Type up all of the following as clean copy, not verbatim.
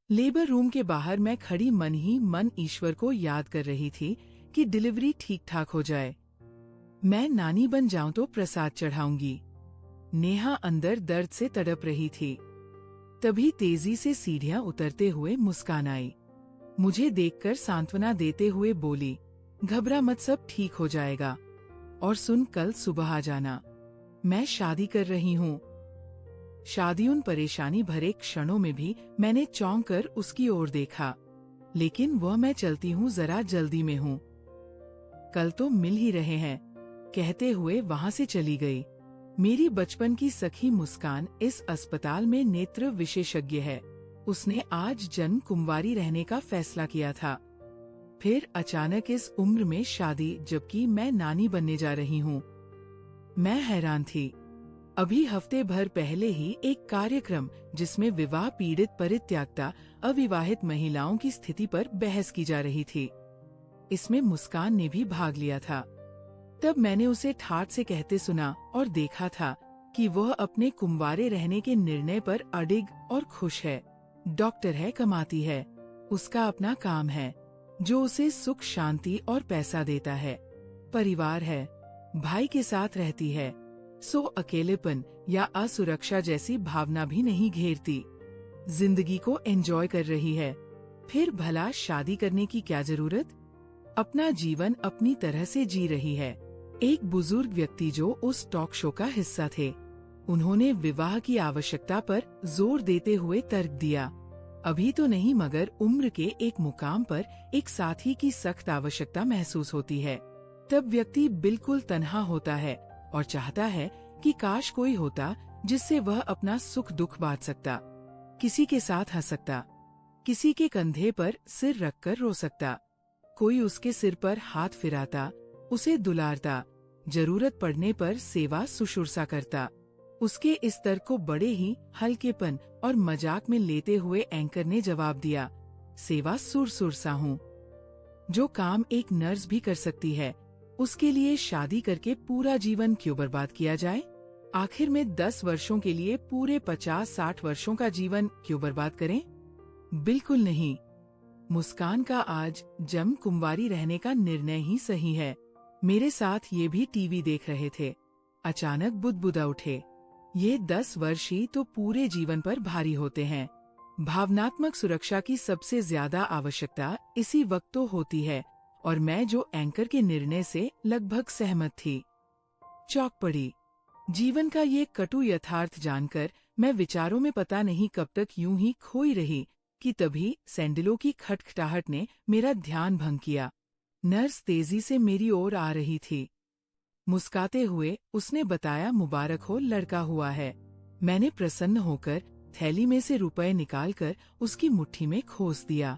Labour room के बाहर मैं खड़ी मन ही मन ईश्वर को याद कर रही थी कि डिलीवरी ठीक ठाक हो जाए। मैं नानी बन जाऊं तो प्रसाद चढ़ाऊंगी। नेहा अंदर दर्द से तड़प रही थी। तभी तेजी से सीढ़ियां उतरते हुए मुस्कान आई। मुझे देखकर सांत्वना देते हुए बोली, घबरा मत, सब ठीक हो जाएगा। और सुन, कल सुबह आ जाना, मैं शादी कर रही हूँ। शादी उन परेशानी भरे क्षणों में भी मैंने चौंक कर उसकी ओर देखा, लेकिन वह मैं चलती हूँ, जरा जल्दी में हूँ, कल तो मिल ही रहे हैं, कहते हुए वहाँ से चली गई। मेरी बचपन की सखी मुस्कान इस अस्पताल में नेत्र विशेषज्ञ है। उसने आज जन्म कुंवारी रहने का फैसला किया था। फिर अचानक इस उम्र में शादी, जबकि मैं नानी बनने जा रही हूँ। मैं हैरान थी। अभी हफ्ते भर पहले ही एक कार्यक्रम जिसमें विवाह पीड़ित परित्यागता अविवाहित महिलाओं की स्थिति पर बहस की जा रही थी, इसमें मुस्कान ने भी भाग लिया था। तब मैंने उसे ठाठ से कहते सुना और देखा था कि वह अपने कुंवारे रहने के निर्णय पर अडिग और खुश है। डॉक्टर है, कमाती है, उसका अपना काम है जो उसे सुख शांति और पैसा देता है। परिवार है, भाई के साथ रहती है, सो अकेलेपन या असुरक्षा जैसी भावना भी नहीं घेरती। जिंदगी को एंजॉय कर रही है। फिर भला शादी करने की क्या जरूरत? अपना जीवन अपनी तरह से जी रही है। एक बुजुर्ग व्यक्ति जो उस टॉक शो का हिस्सा थे, उन्होंने विवाह की आवश्यकता पर जोर देते हुए तर्क दिया, अभी तो नहीं, मगर उम्र के एक मुकाम पर एक साथी की सख्त आवश्यकता महसूस होती है। तब व्यक्ति बिल्कुल तन्हा होता है और चाहता है कि काश कोई होता जिससे वह अपना सुख दुख बांट सकता, किसी के साथ हंस सकता, किसी के कंधे पर सिर रखकर रो सकता, कोई उसके सिर पर हाथ फिराता, उसे दुलारता, जरूरत पड़ने पर सेवा सुश्रूषा करता। उसके इस तर्क को बड़े ही हल्केपन और मजाक में लेते हुए एंकर ने जवाब दिया, सेवा सुरसुरसा हूँ। जो काम एक नर्स भी कर सकती है, उसके लिए शादी करके पूरा जीवन क्यों बर्बाद किया जाए? आखिर में 10 वर्षों के लिए पूरे 50-60 वर्षों का जीवन क्यों बर्बाद करें? बिल्कुल नहीं। मुस्कान का आज जन्म कुंवारी रहने का निर्णय ही सही है। मेरे साथ ये भी टीवी देख रहे थे। अचानक बुदबुदा उठे, ये 10 वर्ष ही तो पूरे जीवन पर भारी होते हैं। भावनात्मक सुरक्षा की सबसे ज्यादा आवश्यकता इसी वक्त तो होती है, और मैं जो एंकर के निर्णय से लगभग सहमत थी। चौंक पड़ी। जीवन का ये कटु यथार्थ जानकर मैं विचारों में पता नहीं कब तक यूं ही खोई रही कि तभी सैंडलों की खटखटाहट ने मेरा ध्यान भंग किया। नर्स तेजी से मेरी ओर आ रही थी। मुस्काते हुए उसने बताया, मुबारक हो, लड़का हुआ है। मैंने प्रसन्न होकर थैली में से रुपए निकालकर उसकी मुट्ठी में खोस दिया।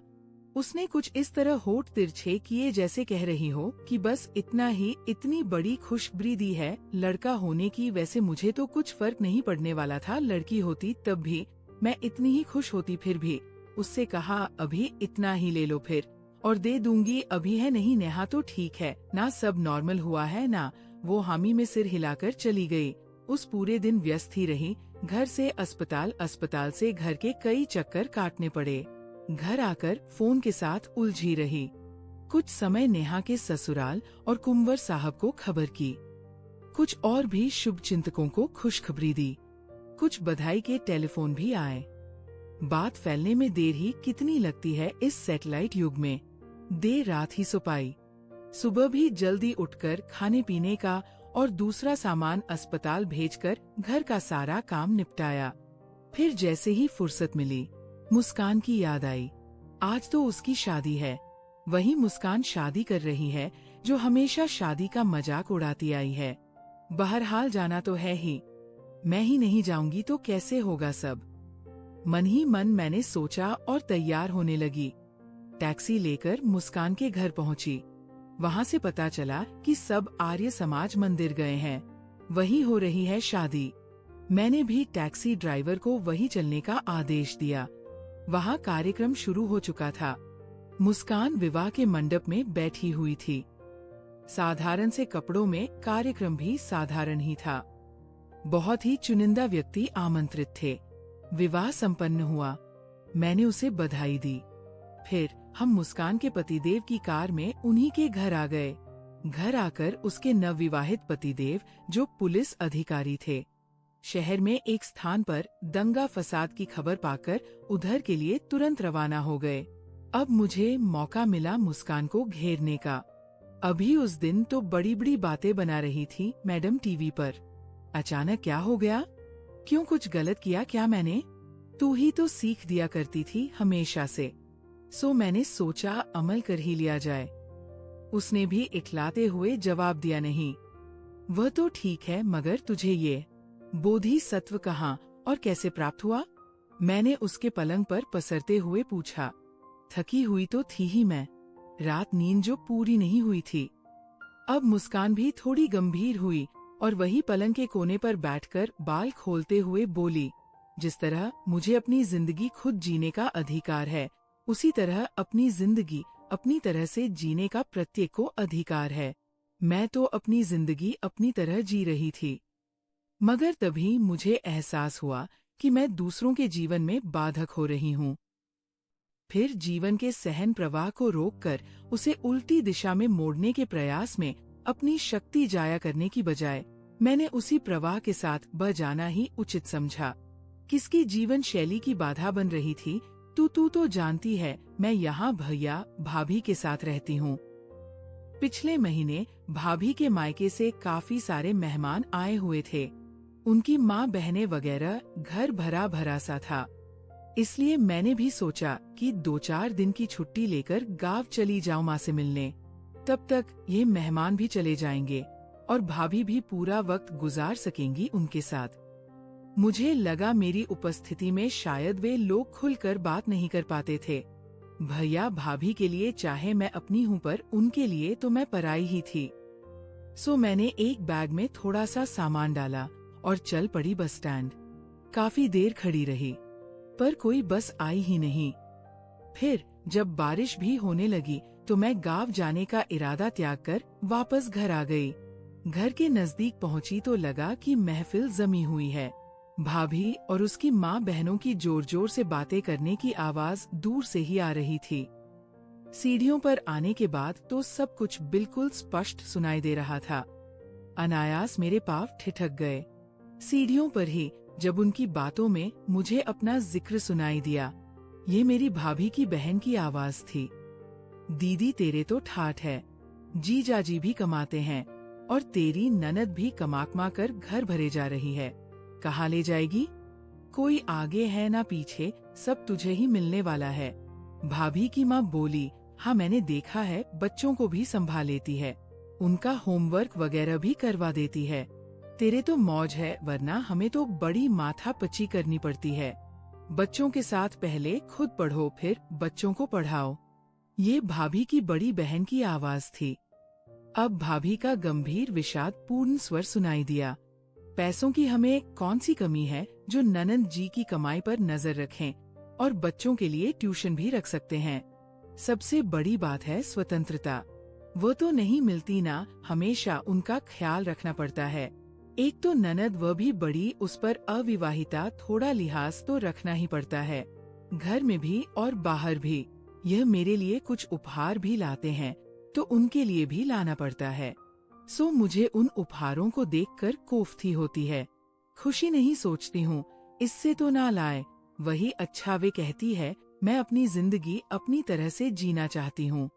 उसने कुछ इस तरह होठ तिरछे किए जैसे कह रही हो कि बस इतना ही, इतनी बड़ी खुशखबरी दी है लड़का होने की। वैसे मुझे तो कुछ फर्क नहीं पड़ने वाला था, लड़की होती तब भी मैं इतनी ही खुश होती। फिर भी उससे कहा, अभी इतना ही ले लो फिर, और दे दूंगी। अभी है नहीं नेहा, तो ठीक है ना, सब नॉर्मल हुआ है ना? वो हामी में सिर हिलाकर चली गई। उस पूरे दिन व्यस्त ही रही। घर से अस्पताल, अस्पताल से घर के कई चक्कर काटने पड़े। घर आकर फोन के साथ उलझी रही। कुछ समय नेहा के ससुराल और कुंवर साहब को खबर की। कुछ और भी शुभ चिंतकों को खुशखबरी दी। कुछ बधाई के टेलीफोन भी आए। बात फैलने में देर ही कितनी लगती है इस सैटेलाइट युग में। देर रात ही सो पाई। सुबह भी जल्दी उठकर खाने पीने का और दूसरा सामान अस्पताल भेजकर घर का सारा काम निपटाया। फिर जैसे ही फुर्सत मिली, मुस्कान की याद आई। आज तो उसकी शादी है। वही मुस्कान शादी कर रही है जो हमेशा शादी का मजाक उड़ाती आई है। बहरहाल जाना तो है ही। मैं ही नहीं जाऊंगी तो कैसे होगा सब? मन ही मन मैंने सोचा और तैयार होने लगी। टैक्सी लेकर मुस्कान के घर पहुंची। वहां से पता चला कि सब आर्य समाज मंदिर गए हैं। वही हो रही है शादी। मैंने भी टैक्सी ड्राइवर को वही चलने का आदेश दिया। वहां कार्यक्रम शुरू हो चुका था। मुस्कान विवाह के मंडप में बैठी हुई थी। साधारण से कपड़ों में कार्यक्रम भी साधारण ही था। बहुत ही चुनिंदा व्यक्ति आमंत्रित थे। विवाह संपन्न हुआ। मैंने उसे बधाई दी। फिर हम मुस्कान के पतिदेव की कार में उन्हीं के घर आ गए। घर आकर उसके नवविवाहित पतिदेव, जो पुलिस अधिकारी थे, शहर में एक स्थान पर दंगा फसाद की खबर पाकर उधर के लिए तुरंत रवाना हो गए। अब मुझे मौका मिला मुस्कान को घेरने का। अभी उस दिन तो बड़ी बड़ी बातें बना रही थी मैडम टीवी पर। अचानक क्या हो गया? क्यों, कुछ गलत किया क्या मैंने? तू ही तो सीख दिया करती थी हमेशा से। सो मैंने सोचा अमल कर ही लिया जाए। उसने भी इठलाते हुए जवाब दिया, नहीं वह तो ठीक है, मगर तुझे ये बोधिसत्व कहाँ और कैसे प्राप्त हुआ? मैंने उसके पलंग पर पसरते हुए पूछा। थकी हुई तो थी ही मैं, रात नींद जो पूरी नहीं हुई थी। अब मुस्कान भी थोड़ी गंभीर हुई और वही पलंग के कोने पर बैठकर बाल खोलते हुए बोली, जिस तरह मुझे अपनी जिंदगी खुद जीने का अधिकार है, उसी तरह अपनी जिंदगी अपनी तरह से जीने का प्रत्येक को अधिकार है। मैं तो अपनी जिंदगी अपनी तरह जी रही थी, मगर तभी मुझे एहसास हुआ कि मैं दूसरों के जीवन में बाधक हो रही हूँ। फिर जीवन के सहन प्रवाह को रोककर उसे उल्टी दिशा में मोड़ने के प्रयास में अपनी शक्ति जाया करने की बजाय मैंने उसी प्रवाह के साथ बह जाना ही उचित समझा। किसकी जीवन शैली की बाधा बन रही थी? तू तो जानती है मैं यहाँ भैया भाभी के साथ रहती हूँ। पिछले महीने भाभी के मायके से काफी सारे मेहमान आए हुए थे। उनकी माँ बहनें वगैरह, घर भरा भरा सा था। इसलिए मैंने भी सोचा कि 2-4 दिन की छुट्टी लेकर गांव चली जाऊं माँ से मिलने। तब तक ये मेहमान भी चले जाएंगे और भाभी भी पूरा वक्त गुजार सकेंगी उनके साथ। मुझे लगा मेरी उपस्थिति में शायद वे लोग खुलकर बात नहीं कर पाते थे। भैया भाभी के लिए चाहे मैं अपनी हूँ, पर उनके लिए तो मैं पराई ही थी। सो मैंने एक बैग में थोड़ा सा सामान डाला और चल पड़ी बस स्टैंड। काफी देर खड़ी रही, पर कोई बस आई ही नहीं। फिर जब बारिश भी होने लगी तो मैं गांव जाने का इरादा त्याग कर वापस घर आ गई। घर के नजदीक पहुंची तो लगा कि महफिल जमी हुई है। भाभी और उसकी माँ बहनों की जोर जोर से बातें करने की आवाज दूर से ही आ रही थी। सीढ़ियों पर आने के बाद तो सब कुछ बिल्कुल स्पष्ट सुनाई दे रहा था। अनायास मेरे पाँव ठिठक गए। सीढ़ियों पर ही जब उनकी बातों में मुझे अपना जिक्र सुनाई दिया। ये मेरी भाभी की बहन की आवाज थी। दीदी तेरे तो ठाठ है, जीजाजी भी कमाते हैं और तेरी ननद भी कमा कर घर भरे जा रही है। कहाँ ले जाएगी? कोई आगे है ना पीछे, सब तुझे ही मिलने वाला है। भाभी की माँ बोली, हाँ मैंने देखा है, बच्चों को भी संभाल लेती है, उनका होमवर्क वगैरह भी करवा देती है। तेरे तो मौज है, वरना हमें तो बड़ी माथापच्ची करनी पड़ती है। बच्चों के साथ पहले खुद पढ़ो, फिर बच्चों को पढ़ाओ। ये भाभी की बड़ी बहन की आवाज थी। अब भाभी का गंभीर विषाद पूर्ण स्वर सुनाई दिया। पैसों की हमें कौन सी कमी है जो ननंद जी की कमाई पर नजर रखें और बच्चों के लिए ट्यूशन भी रख सकते हैं। सबसे बड़ी बात है स्वतंत्रता, वो तो नहीं मिलती ना, हमेशा उनका ख्याल रखना पड़ता है। एक तो ननद, वह भी बड़ी, उस पर अविवाहिता, थोड़ा लिहाज तो रखना ही पड़ता है, घर में भी और बाहर भी। यह मेरे लिए कुछ उपहार भी लाते हैं तो उनके लिए भी लाना पड़ता है। सो मुझे उन उपहारों को देखकर कोफ्ती होती है। खुशी नहीं सोचती हूँ, इससे तो ना लाए, वही अच्छा। वे कहती है मैं अपनी जिंदगी अपनी तरह से जीना चाहती हूँ,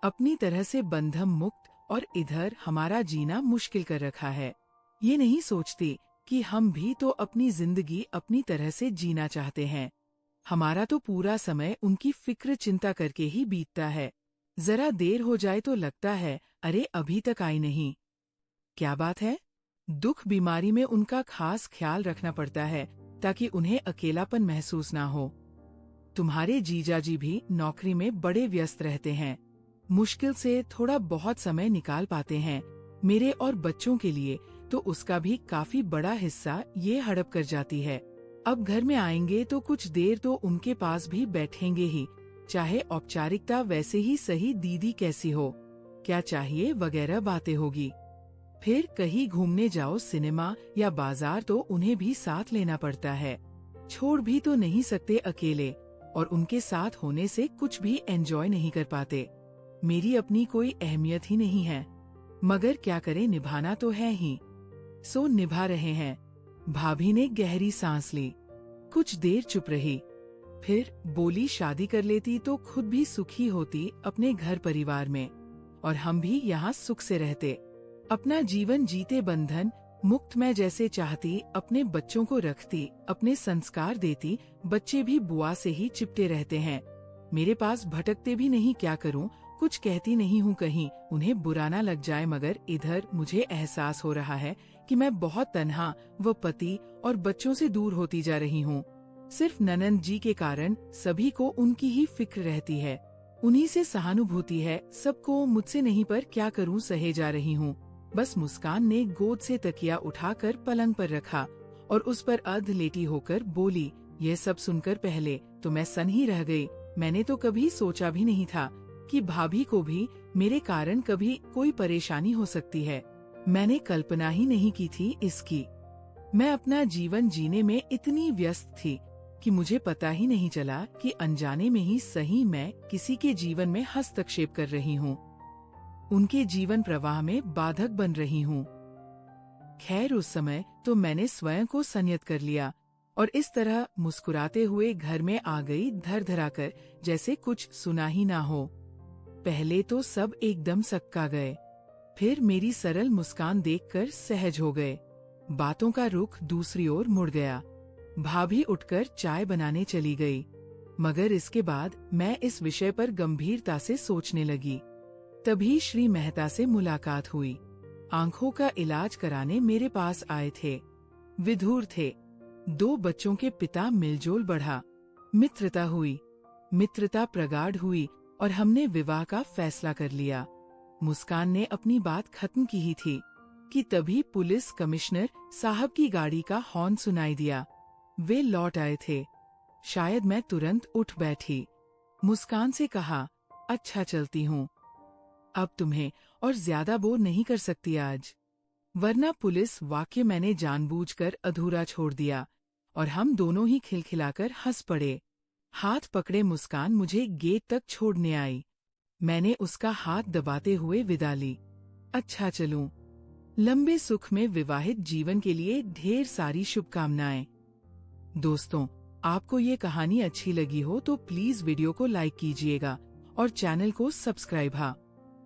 अपनी तरह से बंधन मुक्त, और इधर हमारा जीना मुश्किल कर रखा है। ये नहीं सोचती कि हम भी तो अपनी जिंदगी अपनी तरह से जीना चाहते हैं। हमारा तो पूरा समय उनकी फिक्र चिंता करके ही बीतता है। जरा देर हो जाए तो लगता है अरे अभी तक आई नहीं, क्या बात है? दुख बीमारी में उनका खास ख्याल रखना पड़ता है ताकि उन्हें अकेलापन महसूस ना हो। तुम्हारे जीजाजी भी नौकरी में बड़े व्यस्त रहते हैं, मुश्किल से थोड़ा बहुत समय निकाल पाते हैं मेरे और बच्चों के लिए, तो उसका भी काफी बड़ा हिस्सा ये हड़प कर जाती है। अब घर में आएंगे तो कुछ देर तो उनके पास भी बैठेंगे ही, चाहे औपचारिकता वैसे ही सही, दीदी कैसी हो, क्या चाहिए वगैरह बातें होगी। फिर कहीं घूमने जाओ, सिनेमा या बाजार, तो उन्हें भी साथ लेना पड़ता है, छोड़ भी तो नहीं सकते अकेले। और उनके साथ होने से कुछ भी एंजॉय नहीं कर पाते। मेरी अपनी कोई अहमियत ही नहीं है, मगर क्या करें, निभाना तो है ही। सो निभा रहे हैं। भाभी ने गहरी सांस ली, कुछ देर चुप रही, फिर बोली, शादी कर लेती तो खुद भी सुखी होती अपने घर परिवार में, और हम भी यहाँ सुख से रहते। अपना जीवन जीते बंधन मुक्त मैं जैसे चाहती अपने बच्चों को रखती, अपने संस्कार देती। बच्चे भी बुआ से ही चिपटे रहते हैं, मेरे पास भटकते भी नहीं। क्या करूं, कुछ कहती नहीं हूं कहीं उन्हें बुरा ना लग जाए, मगर इधर मुझे एहसास हो रहा है कि मैं बहुत तन्हा व पति और बच्चों से दूर होती जा रही हूं। सिर्फ ननंद जी के कारण सभी को उनकी ही फिक्र रहती है, उन्हीं से सहानुभूति है सबको, मुझसे नहीं। पर क्या करूं, सहे जा रही हूं। बस मुस्कान ने गोद से तकिया उठाकर पलंग पर रखा और उस पर अर्ध लेटी होकर बोली, यह सब सुनकर पहले तो मैं सन ही रह गई। मैंने तो कभी सोचा भी नहीं था कि भाभी को भी मेरे कारण कभी कोई परेशानी हो सकती है। मैंने कल्पना ही नहीं की थी इसकी। मैं अपना जीवन जीने में इतनी व्यस्त थी कि मुझे पता ही नहीं चला कि अनजाने में ही सही मैं किसी के जीवन में हस्तक्षेप कर रही हूँ, उनके जीवन प्रवाह में बाधक बन रही हूँ। खैर, उस समय तो मैंने स्वयं को संयत कर लिया और इस तरह मुस्कुराते हुए घर में आ गई, धर कर, जैसे कुछ सुना ही ना हो। पहले तो सब एकदम सक्का गए, फिर मेरी सरल मुस्कान देखकर सहज हो गए। बातों का रुख दूसरी ओर मुड़ गया। भाभी उठकर चाय बनाने चली गई, मगर इसके बाद मैं इस विषय पर गंभीरता से सोचने लगी। तभी श्री मेहता से मुलाकात हुई। आंखों का इलाज कराने मेरे पास आए थे। विधुर थे। 2 बच्चों के पिता। मिलजोल बढ़ा, मित्रता हुई, मित्रता प्रगाढ़ हुई और हमने विवाह का फैसला कर लिया। मुस्कान ने अपनी बात खत्म की ही थी कि तभी पुलिस कमिश्नर साहब की गाड़ी का हॉर्न सुनाई दिया। वे लौट आए थे। शायद मैं तुरंत उठ बैठी, मुस्कान से कहा, अच्छा चलती हूँ, अब तुम्हें और ज्यादा बोर नहीं कर सकती आज, वरना पुलिस वाक्य मैंने जानबूझकर अधूरा छोड़ दिया और हम दोनों ही खिलखिलाकर हंस पड़े। हाथ पकड़े मुस्कान मुझे गेट तक छोड़ने आई। मैंने उसका हाथ दबाते हुए विदा ली। अच्छा चलूं। लंबे सुख में विवाहित जीवन के लिए ढेर सारी शुभकामनाएं। दोस्तों, आपको ये कहानी अच्छी लगी हो तो प्लीज वीडियो को लाइक कीजिएगा और चैनल को सब्सक्राइब।